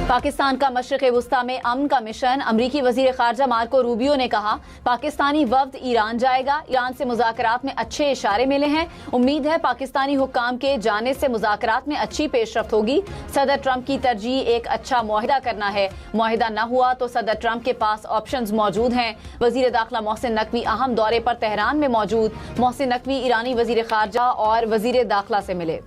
पाकिस्तान का मशरिक़ वुस्ता में अमन का मिशन। अमरीकी वज़ीर ख़ारजा मार्को रूबियो ने कहा, पाकिस्तानी वफ़द ईरान जाएगा। ईरान से मुज़ाकरात में अच्छे इशारे मिले हैं। उम्मीद है पाकिस्तानी हुक्काम के जाने से मुज़ाकरात में अच्छी पेशरफ्त होगी। सदर ट्रंप की तरजीह एक अच्छा मुआहिदा करना है। मुआहिदा न हुआ तो सदर ट्रंप के पास ऑप्शंस मौजूद हैं। वज़ीर दाखिला मोहसिन नकवी अहम दौरे पर तेहरान में मौजूद। मोहसिन नकवी ईरानी वज़ीर ख़ारजा और वज़ीर दाखिला से मिले।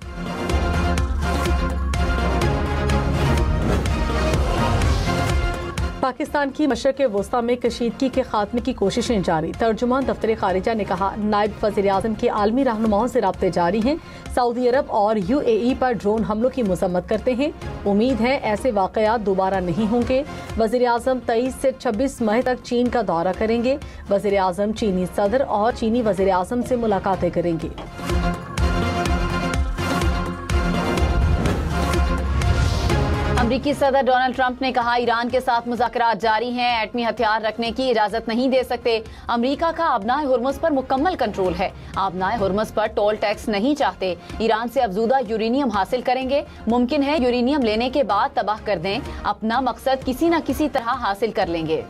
पाकिस्तान की मशरिक़ वुस्ता में कशीदगी के खात्मे की कोशिशें जारी। तर्जुमान दफ्तर खारिजा ने कहा, नायब वज़ीर आज़म के आलमी रहनुमाओं से राब्ते जारी हैं। सऊदी अरब और UAE पर ड्रोन हमलों की मज़म्मत करते हैं। उम्मीद है ऐसे वाक़यात दोबारा नहीं होंगे। वज़ीर आज़म 23 से 26 मई तक चीन का दौरा करेंगे। वज़ीर आज़म चीनी सदर और चीनी वज़ीर आज़म से मुलाकातें करेंगे। अमरीकी सदर डोनाल्ड ट्रंप ने कहा, ईरान के साथ मुज़ाकरात जारी हैं। एटमी हथियार रखने की इजाज़त नहीं दे सकते। अमरीका का आबनाए हुर्मुज़ पर मुकम्मल कंट्रोल है। आबनाए हुर्मुज़ पर टोल टैक्स नहीं चाहते। ईरान से अफजूदा यूरेनियम हासिल करेंगे। मुमकिन है यूरेनियम लेने के बाद तबाह कर दें। अपना मकसद किसी न किसी तरह हासिल कर लेंगे।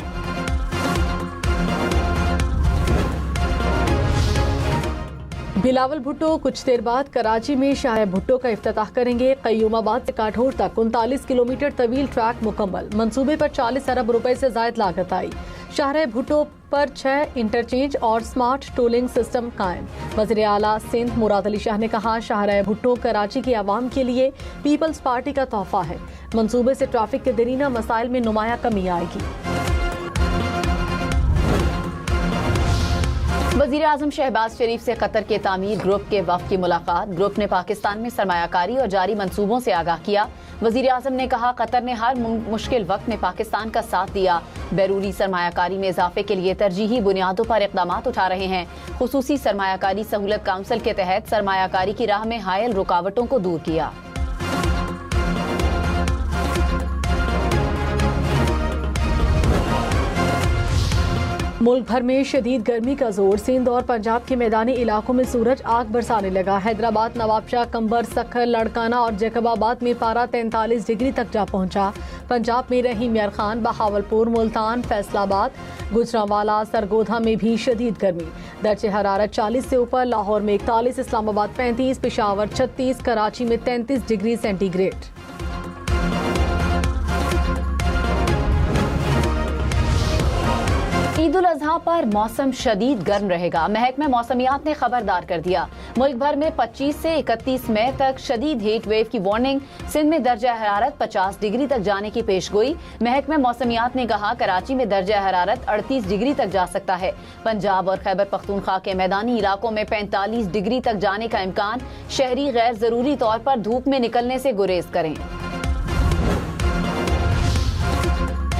बिलावल भुट्टो कुछ देर बाद कराची में शाह भुट्टो का इफ्तिताह करेंगे। कयूमाबाद से काठोर तक 39 किलोमीटर तवील ट्रैक मुकम्मल। मंसूबे पर 40 अरब रुपए से जायद लागत आई। शाह भुट्टो पर 6 इंटरचेंज और स्मार्ट टोलिंग सिस्टम कायम। वज़ीर आला सिंध मुराद अली शाह ने कहा, शाह भुट्टो कराची के अवाम के लिए पीपल्स पार्टी का तोहफा है। मंसूबे से ट्रैफिक के दरीना मसाइल में नुमाया कमी आएगी। वज़ीर आज़म शहबाज शरीफ से कतर के तामीर ग्रुप के वफ़द की मुलाकात। ग्रुप ने पाकिस्तान में सरमायाकारी और जारी मंसूबों से आगाह किया। वज़ीर आज़म ने कहा, कतर ने हर मुश्किल वक्त में पाकिस्तान का साथ दिया। बैरूनी सरमायाकारी में इजाफे के लिए तरजीही बुनियादों पर इक़दामात उठा रहे हैं। खुसूसी सरमायाकारी सहूलत काउंसिल के तहत सरमायाकारी की राह में हायल रुकावटों को दूर किया। मुल्क भर में शदीद गर्मी का जोर। सिंध और पंजाब के मैदानी इलाकों में सूरज आग बरसाने लगा। हैदराबाद, नवाबशाह, कंबर, सखर, लड़काना और जैकबाबाद में पारा 43 डिग्री तक जा पहुंचा। पंजाब में रहीम यार खान, बहावलपुर, मुल्तान, फैसलाबाद, गुजरांवाला, सरगोधा में भी शदीद गर्मी। दर्जे हरारत 40 से ऊपर। लाहौर में 41, इस्लामाबाद 35, पेशावर 36, कराची में 33 डिग्री सेंटीग्रेड। ईद उल अजहा पर मौसम शदीद गर्म रहेगा। महकमे मौसमियात ने खबरदार कर दिया। मुल्क भर में 25 से 31 मई तक शदीद हीट वेव की वार्निंग। सिंध में दर्जा हरारत 50 डिग्री तक जाने की पेशगोई। महकमे मौसमियात ने कहा, कराची में दर्जा हरारत 38 डिग्री तक जा सकता है। पंजाब और खैबर पख्तूनख्वा के मैदानी इलाकों में 45 डिग्री तक जाने का इम्कान। शहरी गैर जरूरी तौर पर धूप में निकलने से गुरेज करें।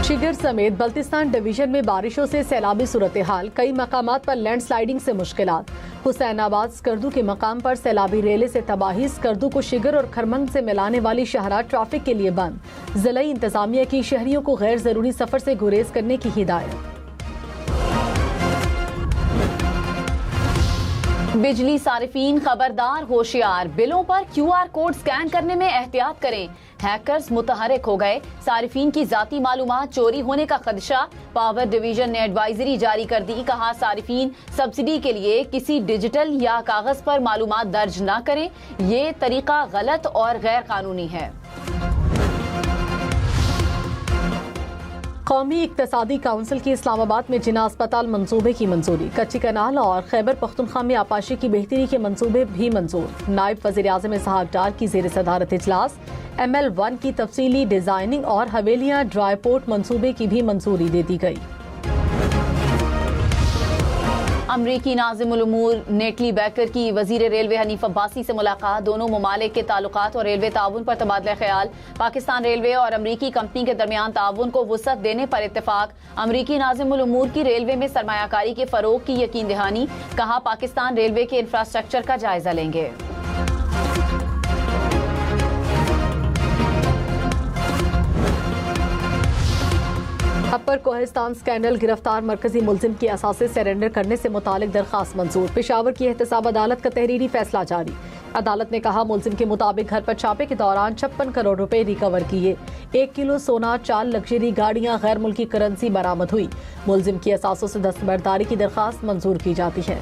शिगर समेत बल्तिस्तान डिवीजन में बारिशों से सैलाबी सूरत हाल। कई मकामात पर लैंड स्लाइडिंग से मुश्किलात। हुसैनाबाद स्कर्दू के मकाम पर सैलाबी रेले से तबाही। स्कर्दू को शिगर और खरमंग से मिलाने वाली शाहराह ट्रैफिक के लिए बंद। जिलाई इंतजामिया की शहरियों को गैर जरूरी सफर से गुरेज करने की हिदायत। बिजली सारिफीन खबरदार, होशियार। बिलों पर QR कोड स्कैन करने में एहतियात करें। हैकर्स मुतहरिक हो गए। सारिफीन की जाती मालूमात चोरी होने का खदशा। पावर डिवीजन ने एडवाइजरी जारी कर दी। कहा, सारिफीन सब्सिडी के लिए किसी डिजिटल या कागज पर मालूमात दर्ज न करें। ये तरीका गलत और गैर कानूनी है। कौमी इक्तसादी काउंसिल की इस्लामाबाद में जिना अस्पताल मंसूबे की मंजूरी। कच्ची कनाल और खैबर पख्तूनख्वा में आपाशी की बेहतरी के मंसूबे भी मंजूर। नायब वज़ीर आज़म इसहाक डार की ज़ेर सदारत इजलास। ML1 की तफसीली डिजाइनिंग और हवेलियां ड्राईपोर्ट मंसूबे की भी मंजूरी दे दी गई। अमरीकी नाज़िमुल उमूर नेटली बैकर की वज़ीर रेलवे हनीफ अब्बासी से मुलाकात। दोनों ममालिक के ताल्लुकात और रेलवे ताउन पर तबादला ख्याल। पाकिस्तान रेलवे और अमरीकी कंपनी के दरमियान ताउन को वुसअत देने पर इत्तेफाक। अमरीकी नाज़िमुल उमूर की रेलवे में सरमायाकारी के फरोग की यकीन दहानी। कहा, पाकिस्तान रेलवे के इंफ्रास्ट्रक्चर का जायजा लेंगे। अब खैबर कोहिस्तान स्कैंडल गिरफ्तार मरकजी मुलजिम की असासे सरेंडर करने से मुतालिक दरखास्त मंजूर। पेशावर की एहतसाब अदालत का तहरीरी फैसला जारी। अदालत ने कहा मुलजिम के मुताबिक घर पर छापे के दौरान 56 करोड़ रुपए रिकवर किए। 1 किलो सोना, 4 लग्जरी गाड़ियां, गैर मुल्की करेंसी बरामद हुई। मुलजिम की असासों से दस्तबरदारी की दरखास्त मंजूर की जाती है।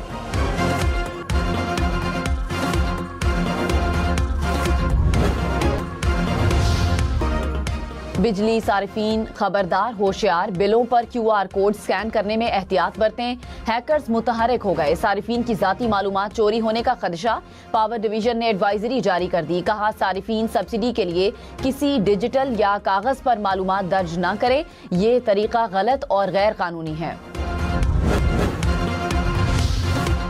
बिजली सारिफीन खबरदार, होशियार, बिलों पर QR कोड स्कैन करने में एहतियात बरतें। हैकर्स मुतहरक हो गए, सारिफीन की जाती मालूमात चोरी होने का खदशा। पावर डिवीजन ने एडवाइजरी जारी कर दी। कहा सारिफीन सब्सिडी के लिए किसी डिजिटल या कागज पर मालूमात दर्ज न करें, ये तरीका गलत और गैर कानूनी है।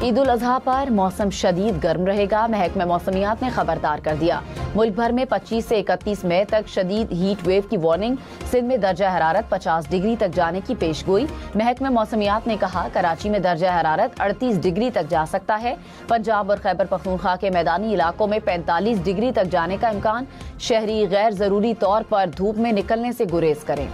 ईद उल अजहा पर मौसम शदीद गर्म रहेगा, महकमा मौसमियात ने खबरदार कर दिया। मुल्क भर में 25 से 31 मई तक शदीद हीट वेव की वार्निंग। सिंध में दर्जा हरारत 50 डिग्री तक जाने की पेशगोई। महकमा मौसमियात ने कहा कराची में दर्जा हरारत 38 डिग्री तक जा सकता है। पंजाब और खैबर पख्तूनख्वा के मैदानी इलाकों में 45 डिग्री तक जाने का इम्कान। शहरी गैर जरूरी तौर पर धूप में निकलने से गुरेज करें।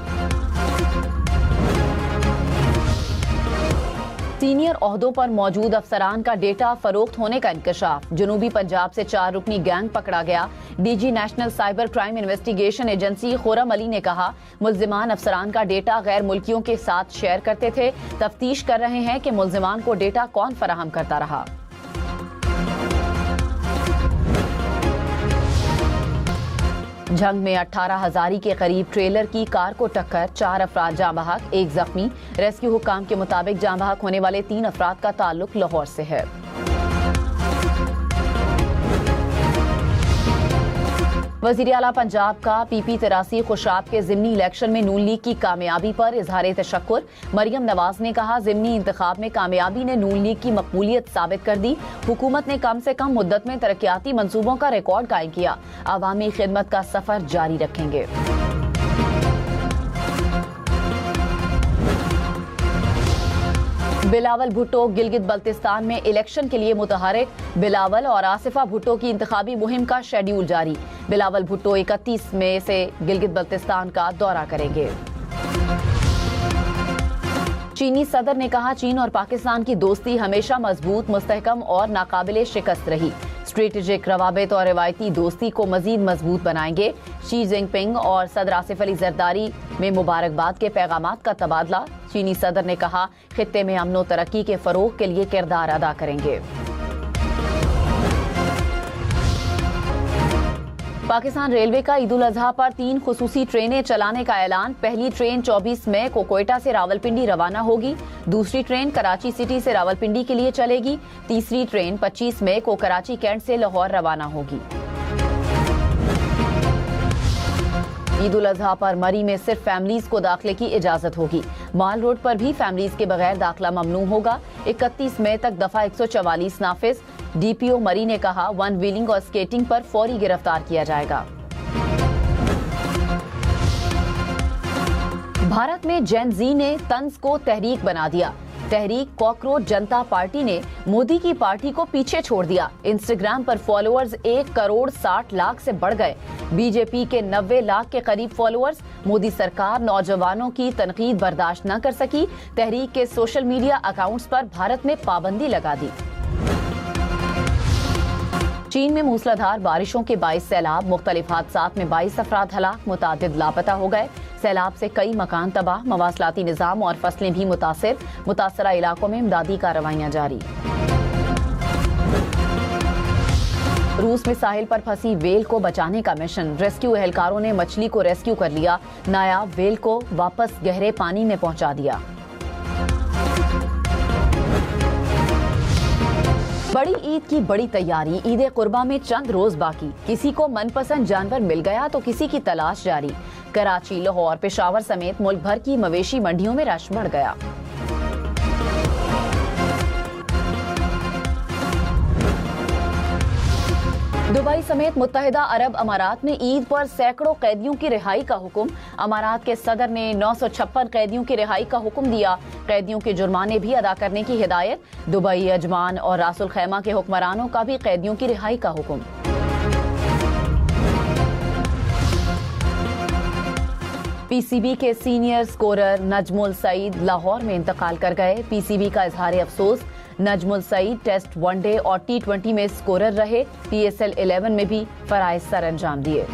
सीनियर ओहदों पर मौजूद अफसरान का डेटा फरोख्त होने का इंकशाफ। जनूबी पंजाब से 4 रुकनी गैंग पकड़ा गया। DG national cyber crime investigation agency Khurram Ali ने कहा मुल्जिमान अफसरान का डेटा गैर मुल्कियों के साथ शेयर करते थे। तफ्तीश कर रहे हैं कि मुल्जिमान को डेटा कौन फराहम करता रहा। झंग में 18,000 के करीब ट्रेलर की कार को टक्कर, 4 अफराद जाँ बहक, 1 जख्मी। रेस्क्यू हुक्काम के मुताबिक जाँ बहक होने वाले 3 अफराद का ताल्लुक लाहौर से है। वज़ीर आला पंजाब का PP 83 खुशाब के ज़िमनी इलेक्शन में नून लीग की कामयाबी पर इजहार तशक्कुर। मरियम नवाज ने कहा ज़िमनी इंतखाब में कामयाबी ने नून लीग की मकबूलियत साबित कर दी। हुकूमत ने कम से कम मुद्दत में तरक्याती मंसूबों का रिकॉर्ड कायम किया। अवामी खिदमत का सफर जारी रखेंगे। बिलावल भुट्टो गिलगित बल्तिस्तान में इलेक्शन के लिए मुतहरिक। बिलावल और आसिफा भुट्टो की इंतखाबी मुहिम का शेड्यूल जारी। बिलावल भुट्टो 31 मई से गिलगित बल्तिस्तान का दौरा करेंगे। चीनी सदर ने कहा चीन और पाकिस्तान की दोस्ती हमेशा मजबूत, मुस्तहकम और नाकाबिले शिकस्त रही। स्ट्रेटेजिक रवाबित और रिवायती दोस्ती को मजीद मजबूत बनाएंगे। शी जिनपिंग और सदर आसिफ अली जरदारी में मुबारकबाद के पैगामात का तबादला। चीनी सदर ने कहा खित्ते में अमन व तरक्की के फरोग के लिए किरदार अदा करेंगे। पाकिस्तान रेलवे का ईद उल अजहा पर 3 खुसूसी ट्रेनें चलाने का ऐलान। पहली ट्रेन 24 मई को कोयटा से रावलपिंडी रवाना होगी। दूसरी ट्रेन कराची सिटी से रावलपिंडी के लिए चलेगी। तीसरी ट्रेन 25 मई को कराची कैंट से लाहौर रवाना होगी। ईद उल अजहा पर मरी में सिर्फ फैमिलीज को दाखिले की इजाजत होगी। माल रोड पर भी फैमिलीज के बगैर दाखिला ममनू होगा। 31 मई तक दफा 144 नाफिज। DPO मरी ने कहा 1 व्हीलिंग और स्केटिंग पर फौरी गिरफ्तार किया जाएगा। भारत में जेन जी ने तंज को तहरीक बना दिया। तहरीक कॉकरोच जनता पार्टी ने मोदी की पार्टी को पीछे छोड़ दिया। इंस्टाग्राम पर फॉलोअर्स 1 करोड़ 60 लाख से बढ़ गए। बीजेपी के 90 लाख के करीब फॉलोअर्स। मोदी सरकार नौजवानों की तनकीद बर्दाश्त न कर सकी। तहरीक के सोशल मीडिया अकाउंट्स पर भारत ने पाबंदी लगा दी। चीन में मूसलाधार बारिशों के 22 सैलाब, मुख्तलिफ हादसात में 22 अफराद हलाक, मुतादिद लापता हो गए। सैलाब से कई मकान तबाह, मवासलाती निज़ाम और फसलें भी मुतासिर। मुतासरा इलाकों में इमदादी कार्रवाइयां जारी। रूस में साहिल पर फंसी वेल को बचाने का मिशन। रेस्क्यू एहलकारों ने मछली को रेस्क्यू कर लिया। नायाब वेल को वापस गहरे पानी में पहुंचा दिया। बड़ी ईद की बड़ी तैयारी। ईद कुर्बा में चंद रोज बाकी। किसी को मनपसंद जानवर मिल गया तो किसी की तलाश जारी। कराची, लाहौर, पेशावर समेत मुल्क भर की मवेशी मंडियों में रश बढ़ गया। दुबई समेत मुत्तहिदा अरब अमारात में ईद पर सैकड़ों कैदियों की रिहाई का हुक्म। अमारात के सदर ने 956 कैदियों की रिहाई का हुक्म दिया। कैदियों के जुर्माने भी अदा करने की हिदायत। दुबई, अजमान और रासुल खैमा के हुक्मरानों का भी कैदियों की रिहाई का हुक्म। पीसीबी के सीनियर स्कोरर नजमुल सईद लाहौर में इंतकाल कर गए। पीसीबी का इजहार अफसोस, नजमुल सईद टेस्ट वनडे और T20 में स्कोरर रहे। PSL 11 में भी फराइज सर अंजाम दिए।